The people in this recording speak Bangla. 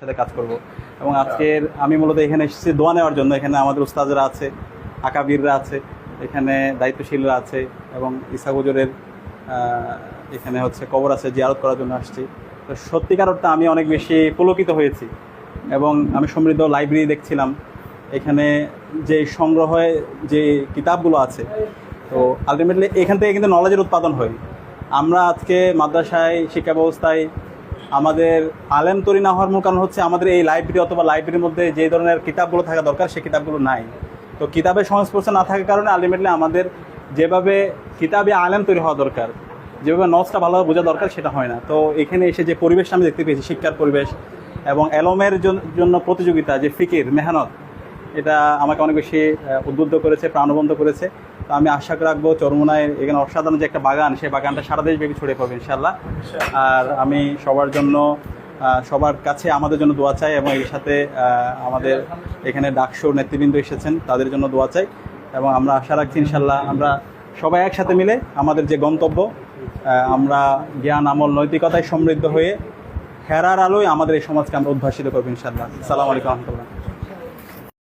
সাথে কাজ করব। এবং আজকের আমি মূলত এখানে এসেছি দোয়া নেওয়ার জন্য। এখানে আমাদের উস্তাদরা আছে, আকাবিররা আছে, এখানে দায়িত্বশীলরা আছে, এবং ইসা হুজুরের এখানে হচ্ছে কবর আছে, জিয়ারত করার জন্য আসছি। তো সত্যিকার অর্থে আমি অনেক বেশি পুলকিত হয়েছি। এবং আমি সমৃদ্ধ লাইব্রেরি দেখছিলাম, এখানে যে সংগ্রহে যে কিতাবগুলো আছে, তো আলটিমেটলি এখান থেকে কিন্তু নলেজের উৎপাদন হয়। আমরা আজকে মাদ্রাসায় শিক্ষা ব্যবস্থায় আমাদের আলেম তৈরি না হওয়ার মূল কারণ হচ্ছে আমাদের এই লাইব্রেরি অথবা লাইব্রেরির মধ্যে যে ধরনের কিতাবগুলো থাকা দরকার সেই কিতাবগুলো নাই। তো কিতাবের সংস্পর্শ না থাকার কারণে আলটিমেটলি আমাদের যেভাবে কিতাবে আলেম তৈরি হওয়া দরকার, যেভাবে নলেজটা ভালোভাবে বোঝা দরকার, সেটা হয় না। তো এখানে এসে যে পরিবেশটা আমি দেখতে পেয়েছি, শিক্ষার পরিবেশ এবং এলমের জন্য প্রতিযোগিতা, যে ফিকির মেহনত, এটা আমাকে অনেক বেশি উদ্বুদ্ধ করেছে, প্রাণবন্ত করেছে। তো আমি আশা রাখবো চরমোনায় এখানে অসাধারণ যে একটা বাগান, সেই বাগানটা সারা দেশব্যাপী ছড়িয়ে পড়বে ইনশাআল্লাহ। আর আমি সবার জন্য, সবার কাছে আমাদের জন্য দোয়া চাই, এবং এর সাথে আমাদের এখানে ডাকসুর নেতৃবৃন্দ এসেছেন, তাদের জন্য দোয়া চাই। এবং আমরা আশা রাখছি ইনশাআল্লাহ আমরা সবাই একসাথে মিলে আমাদের যে গন্তব্য, আমরা জ্ঞান, আমল, নৈতিকতায় সমৃদ্ধ হয়ে হেরার আলোয় আমাদের এই সমাজকে আমরা উদ্ভাসিত করবো ইনশাআল্লাহ। আসসালামু আলাইকুম রহমতুল্লাহ।